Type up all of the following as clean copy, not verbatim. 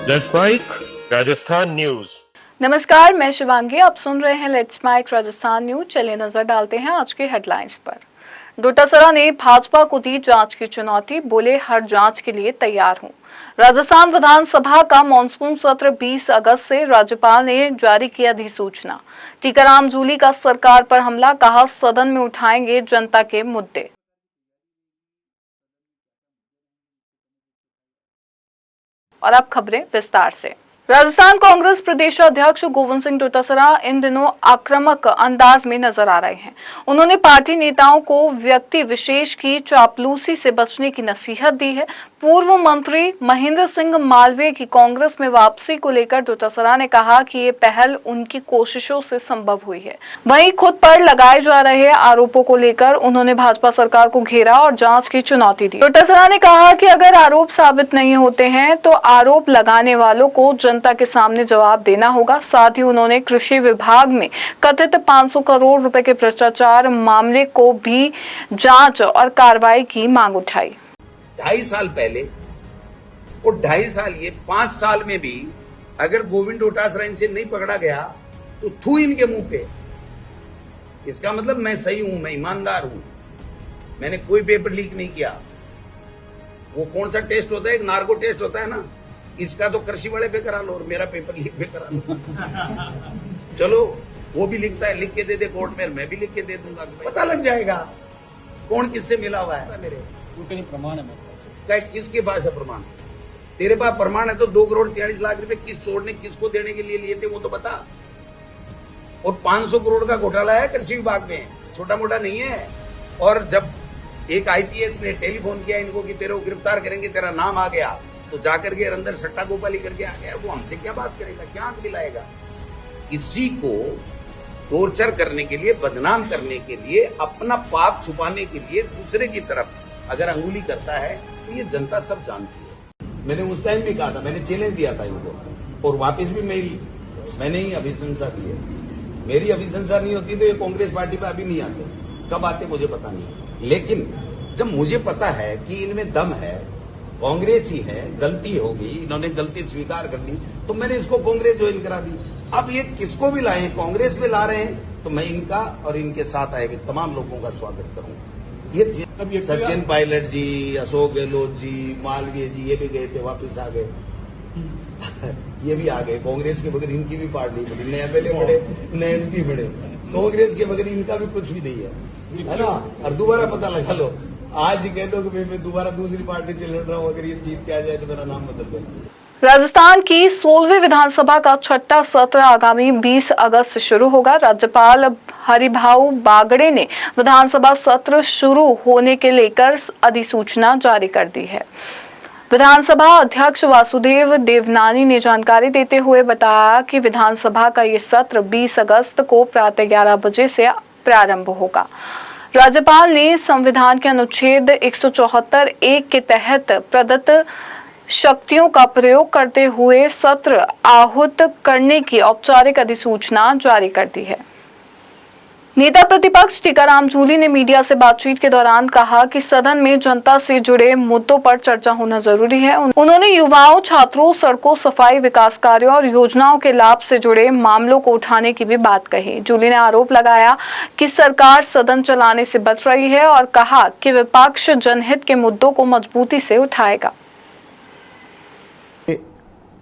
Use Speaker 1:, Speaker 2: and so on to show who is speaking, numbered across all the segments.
Speaker 1: Let's mic Rajasthan news.
Speaker 2: नमस्कार, मैं शिवांगी। आप सुन रहे हैं लेट्स माइक राजस्थान न्यूज। चलिए नजर डालते हैं आज के हेडलाइंस पर। डोटासरा ने भाजपा को दी जांच की चुनौती, बोले हर जांच के लिए तैयार हूं। राजस्थान विधानसभा का मॉनसून सत्र 20 अगस्त से, राज्यपाल ने जारी की अधिसूचना। टीकाराम जूली का सरकार पर हमला, कहा सदन में उठाएंगे जनता के मुद्दे। और अब खबरें विस्तार से। राजस्थान कांग्रेस प्रदेशाध्यक्ष गोविंद सिंह डोटासरा इन दिनों आक्रामक अंदाज में नजर आ रहे हैं। उन्होंने पार्टी नेताओं को व्यक्ति विशेष की चापलूसी से बचने की नसीहत दी है। पूर्व मंत्री महेंद्र सिंह मालवीय की कांग्रेस में वापसी को लेकर डोटासरा ने कहा कि ये पहल उनकी कोशिशों से संभव हुई है। वहीं खुद पर लगाए जा रहे आरोपों को लेकर उन्होंने भाजपा सरकार को घेरा और जांच की चुनौती दी। डोटासरा ने कहा कि अगर आरोप साबित नहीं होते हैं तो आरोप लगाने वालों को जनता के सामने जवाब देना होगा। साथ ही उन्होंने कृषि विभाग में कथित 500 करोड़ रुपए के भ्रष्टाचार मामले को भी जांच और कार्रवाई की मांग उठाई।
Speaker 3: 2.5 साल पहले और 2.5 साल ये 5 साल में भी अगर गोविंद डोटासरा इनसे नहीं पकड़ा गया तो थू इनके मुंह पे। इसका मतलब मैं सही हूं, मैं ईमानदार हूं, मैंने कोई पेपर लीक नहीं किया। वो कौन सा टेस्ट होता है, एक नार्को टेस्ट होता है ना, इसका तो कृषि वाले पे करा लो और मेरा पेपर लीक पे करा लो। चलो वो भी लिखता है, लिख के दे दे कोर्ट में, मैं भी लिख के दे दूंगा, पता लग जाएगा कौन किससे मिला हुआ है। मेरे
Speaker 4: प्रमाण है
Speaker 3: किसके पास है प्रमाण? तेरे पास प्रमाण है तो 2 करोड़ 43 लाख रुपए किस चोर ने किसको देने के लिए लिए थे वो तो बता। और 500 करोड़ का घोटाला है कृषि विभाग में, छोटा मोटा नहीं है। और जब एक आईपीएस ने टेलीफोन किया इनको कि तेरे को गिरफ्तार करेंगे, तेरा नाम आ गया, तो जाकर के अंदर सट्टा गोपाली करके आ गया। वो हमसे क्या बात करेगा, क्या आंख दिलाएगा? किसी को टॉर्चर करने के लिए, बदनाम करने के लिए, अपना पाप छुपाने के लिए दूसरे की तरफ अगर अंगुली करता है तो ये जनता सब जानती है। मैंने उस टाइम भी कहा था, मैंने चैलेंज दिया था इनको और वापस भी मैंने ही अभिशंसा दी है। मेरी अभिशंसा नहीं होती तो ये कांग्रेस पार्टी पे अभी नहीं आते। कब आते मुझे पता नहीं, लेकिन जब मुझे पता है कि इनमें दम है, कांग्रेस ही है, गलती होगी, इन्होंने गलती स्वीकार कर ली, तो मैंने इसको कांग्रेस ज्वाइन करा दी। अब ये किसको भी लाए, कांग्रेस में ला रहे हैं, तो मैं इनका और इनके साथ आए हुए तमाम लोगों का स्वागत करूंगा। ये सचिन पायलट जी, अशोक गहलोत जी, मालवीय जी, ये भी गए थे, वापिस आ गए। ये भी आ गए। कांग्रेस के बगैर इनकी भी पार्टी बनी, नए एमएलए बढ़े, नए एमपी बढ़े। कांग्रेस के बगैर इनका भी कुछ भी नहीं है ना। और दोबारा पता लगा लो, आज कह दो कि मैं दोबारा दूसरी पार्टी से लड़ रहा हूं, अगर ये जीत के आ जाए तो मेरा नाम बदल देना।
Speaker 2: राजस्थान की 16वीं विधानसभा का छठा सत्र आगामी 20 अगस्त से शुरू होगा। राज्यपाल हरिभाऊ बागड़े ने विधानसभा सत्र शुरू होने के लेकर अधिसूचना जारी कर दी है। विधानसभा अध्यक्ष वासुदेव देवनानी ने जानकारी देते हुए बताया कि विधानसभा का ये सत्र 20 अगस्त को प्रातः 11 बजे से प्रारंभ होगा। राज्यपाल ने संविधान के अनुच्छेद 174(1) के तहत प्रदत्त शक्तियों का प्रयोग करते हुए सत्र आहूत करने की औपचारिक अधिसूचना जारी कर दी है। नेता प्रतिपक्ष टीकाराम जूली ने मीडिया से बातचीत के दौरान कहा कि सदन में जनता से जुड़े मुद्दों पर चर्चा होना जरूरी है। उन्होंने युवाओं, छात्रों, सड़कों, सफाई, विकास कार्यों और योजनाओं के लाभ से जुड़े मामलों को उठाने की भी बात कही। जूली ने आरोप लगाया कि सरकार सदन चलाने से बच रही है और कहा कि विपक्ष जनहित के मुद्दों को मजबूती से उठाएगा।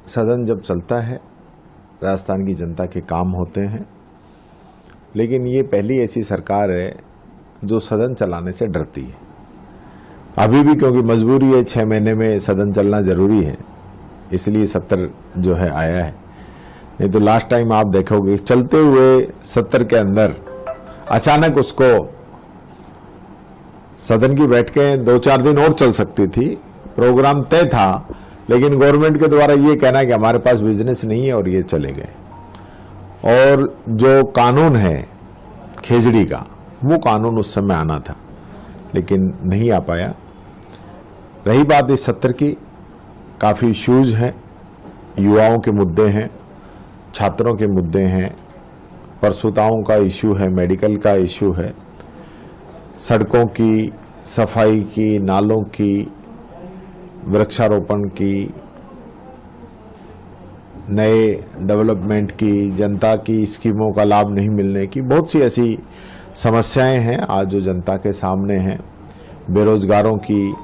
Speaker 5: सदन जब चलता है, राजस्थान की जनता के काम होते हैं, लेकिन ये पहली ऐसी सरकार है जो सदन चलाने से डरती है। अभी भी क्योंकि मजबूरी है, 6 महीने में सदन चलना जरूरी है, इसलिए सत्र जो है आया है। नहीं तो लास्ट टाइम आप देखोगे चलते हुए सत्र के अंदर अचानक उसको सदन की बैठकें 2-4 दिन और चल सकती थी, प्रोग्राम तय था, लेकिन गवर्नमेंट के द्वारा ये कहना है कि हमारे पास बिजनेस नहीं है और ये चले गए। और जो कानून है खेजड़ी का, वो कानून उस समय आना था लेकिन नहीं आ पाया। रही बात इस सत्र की, काफ़ी इश्यूज हैं, युवाओं के मुद्दे हैं, छात्रों के मुद्दे हैं, प्रसूताओं का इशू है, मेडिकल का इशू है, सड़कों की सफाई की, नालों की, वृक्षारोपण की, नए डेवलपमेंट की, जनता की स्कीमों का लाभ नहीं मिलने की बहुत सी ऐसी समस्याएं हैं आज जो जनता के सामने हैं। बेरोजगारों की,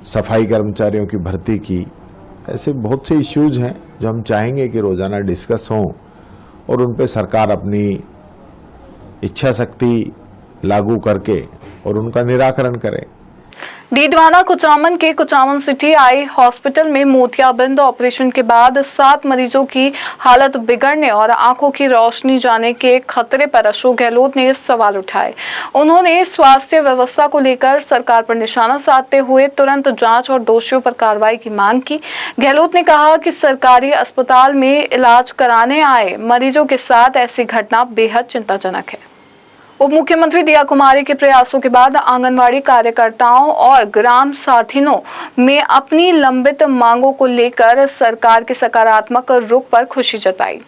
Speaker 5: सफाई कर्मचारियों की भर्ती की, ऐसे बहुत से इश्यूज हैं जो हम चाहेंगे कि रोजाना डिस्कस हों और उन पे सरकार अपनी इच्छा शक्ति लागू करके और उनका निराकरण करे।
Speaker 2: डीडवाना कुचामन के कुचामन सिटी आई हॉस्पिटल में मोतियाबिंद ऑपरेशन के बाद 7 मरीजों की हालत बिगड़ने और आंखों की रोशनी जाने के खतरे पर अशोक गहलोत ने सवाल उठाए। उन्होंने स्वास्थ्य व्यवस्था को लेकर सरकार पर निशाना साधते हुए तुरंत जांच और दोषियों पर कार्रवाई की मांग की। गहलोत ने कहा कि सरकारी अस्पताल में इलाज कराने आए मरीजों के साथ ऐसी घटना बेहद चिंताजनक है। उप मुख्यमंत्री दिया कुमारी के प्रयासों के बाद आंगनवाड़ी कार्यकर्ताओं और ग्राम साथिनों में अपनी लंबित मांगों को लेकर सरकार के सकारात्मक रुख पर खुशी जताई।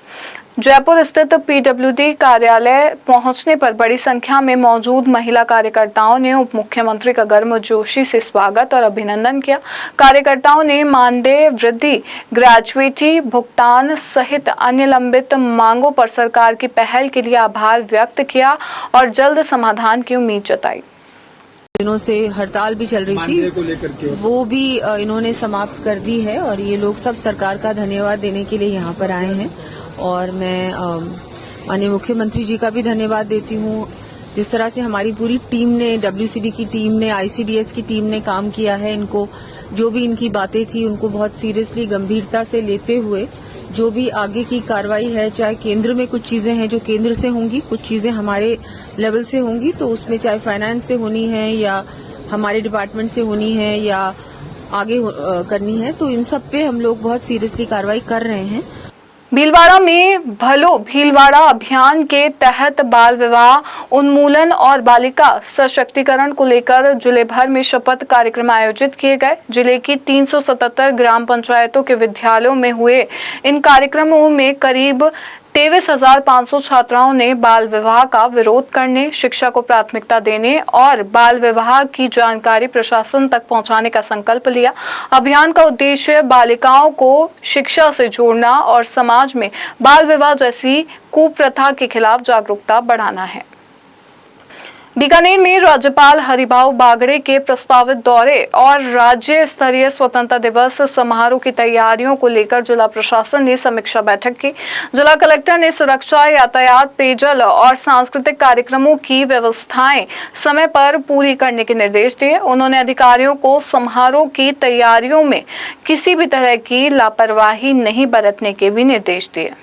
Speaker 2: जयपुर स्थित पीडब्ल्यूडी कार्यालय पहुंचने पर बड़ी संख्या में मौजूद महिला कार्यकर्ताओं ने उप मुख्यमंत्री का गर्मजोशी से स्वागत और अभिनंदन किया। कार्यकर्ताओं ने मानदेय वृद्धि, ग्रेजुएटी भुगतान सहित अन्य लंबित मांगों पर सरकार की पहल के लिए आभार व्यक्त किया और जल्द समाधान की उम्मीद जताई।
Speaker 4: दिनों से हड़ताल भी चल रही थी, वो भी इन्होंने समाप्त कर दी है और ये लोग सब सरकार का धन्यवाद देने के लिए यहाँ पर आए हैं। और मैं माननीय मुख्यमंत्री जी का भी धन्यवाद देती हूँ, जिस तरह से हमारी पूरी टीम ने, डब्ल्यूसीडी की टीम ने, आईसीडीएस की टीम ने काम किया है। इनको जो भी इनकी बातें थी उनको बहुत सीरियसली, गंभीरता से लेते हुए जो भी आगे की कार्रवाई है, चाहे केंद्र में कुछ चीजें हैं जो केंद्र से होंगी, कुछ चीजें हमारे लेवल से होंगी, तो उसमें चाहे फाइनेंस से होनी है या हमारे डिपार्टमेंट से होनी है या आगे करनी है, तो इन सब पे हम लोग बहुत सीरियसली कार्रवाई कर रहे हैं।
Speaker 2: भीलवाड़ा में भलो भीलवाड़ा अभियान के तहत बाल विवाह उन्मूलन और बालिका सशक्तिकरण को लेकर जिले भर में शपथ कार्यक्रम आयोजित किए गए। जिले की 377 ग्राम पंचायतों के विद्यालयों में हुए इन कार्यक्रमों में करीब 23,500 छात्राओं ने बाल विवाह का विरोध करने, शिक्षा को प्राथमिकता देने और बाल विवाह की जानकारी प्रशासन तक पहुंचाने का संकल्प लिया। अभियान का उद्देश्य बालिकाओं को शिक्षा से जोड़ना और समाज में बाल विवाह जैसी कुप्रथा के खिलाफ जागरूकता बढ़ाना है। बीकानेर में राज्यपाल हरिभाऊ बागड़े के प्रस्तावित दौरे और राज्य स्तरीय स्वतंत्रता दिवस समारोह की तैयारियों को लेकर जिला प्रशासन ने समीक्षा बैठक की। जिला कलेक्टर ने सुरक्षा, यातायात, पेयजल और सांस्कृतिक कार्यक्रमों की व्यवस्थाएं समय पर पूरी करने के निर्देश दिए। उन्होंने अधिकारियों को समारोह की तैयारियों में किसी भी तरह की लापरवाही नहीं बरतने के भी निर्देश दिए।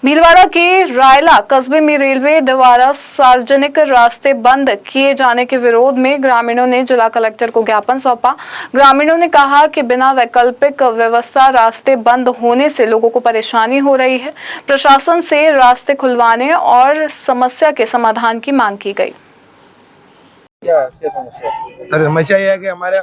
Speaker 2: भीलवाड़ा के रायला कस्बे में रेलवे द्वारा सार्वजनिक रास्ते बंद किए जाने के विरोध में ग्रामीणों ने जिला कलेक्टर को ज्ञापन सौंपा। ग्रामीणों ने कहा कि बिना वैकल्पिक व्यवस्था रास्ते बंद होने से लोगों को परेशानी हो रही है। प्रशासन से रास्ते खुलवाने और समस्या के समाधान की मांग की गई।
Speaker 6: समस्या यह है कि हमारे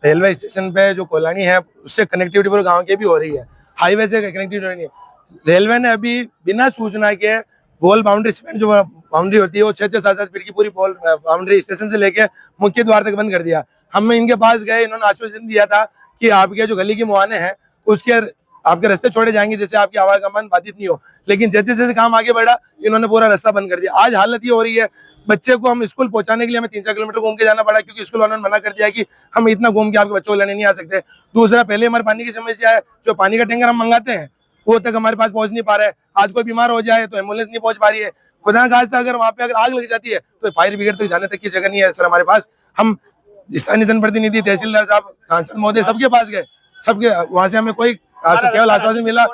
Speaker 6: रेलवे स्टेशन पे जो कोलानी है उससे कनेक्टिविटी पूरे गांव की भी हो रही है, हाईवे से कनेक्टिविटी नहीं है। रेलवे ने अभी बिना सूचना के बॉल बाउंड्री सीमेंट जो बाउंड्री होती है वो 6-7 फीट की पूरी बॉल बाउंड्री स्टेशन से लेके मुख्य द्वार तक बंद कर दिया। हम इनके पास गए, इन्होंने आश्वासन दिया था कि आपके जो गली की मुहाने हैं उसके आपके रास्ते छोड़े जाएंगे जिससे आपकी आवागमन बाधित नहीं हो, लेकिन जैसे जैसे काम आगे बढ़ा इन्होंने पूरा रास्ता बंद कर दिया। आज हालत ये हो रही है, बच्चे को हम स्कूल पहुंचाने के लिए हमें 3-4 किलोमीटर घूम के जाना पड़ा क्योंकि स्कूल वालों ने मना कर दिया कि हम इतना घूम के आपके बच्चों को लेने नहीं आ सकते। दूसरा, पहले हमारे पानी की समस्या है, जो पानी का टैंकर हम मंगाते हैं वो तक हमारे पास पहुंच नहीं पा रहा है। आज कोई बीमार हो जाए तो एम्बुलेंस नहीं पहुंच पा रही है। खुदा खास्ता अगर वहां पे अगर आग लग जाती है तो फायर ब्रिगेड तक जाने तक की जगह नहीं है सर हमारे पास। हम स्थानीय जनप्रतिनिधि, तहसीलदार साहब, सांसद महोदय सबके पास गए, सबके वहां से हमें कोई केवल आश्वासन मिला।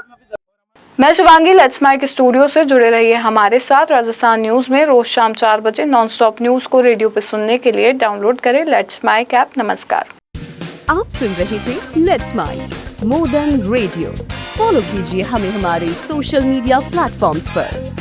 Speaker 2: मैं शिवांगी, लेट्स माइक स्टूडियो से जुड़े रहिए हमारे साथ। राजस्थान न्यूज में रोज शाम 4 बजे नॉन स्टॉप न्यूज को रेडियो पे सुनने के लिए डाउनलोड करें लेट्स माइक ऐप। नमस्कार।
Speaker 7: आप सुन रहे थे let's mike more than radio. Follow कीजिए हमें हमारे सोशल मीडिया प्लेटफॉर्म्स पर।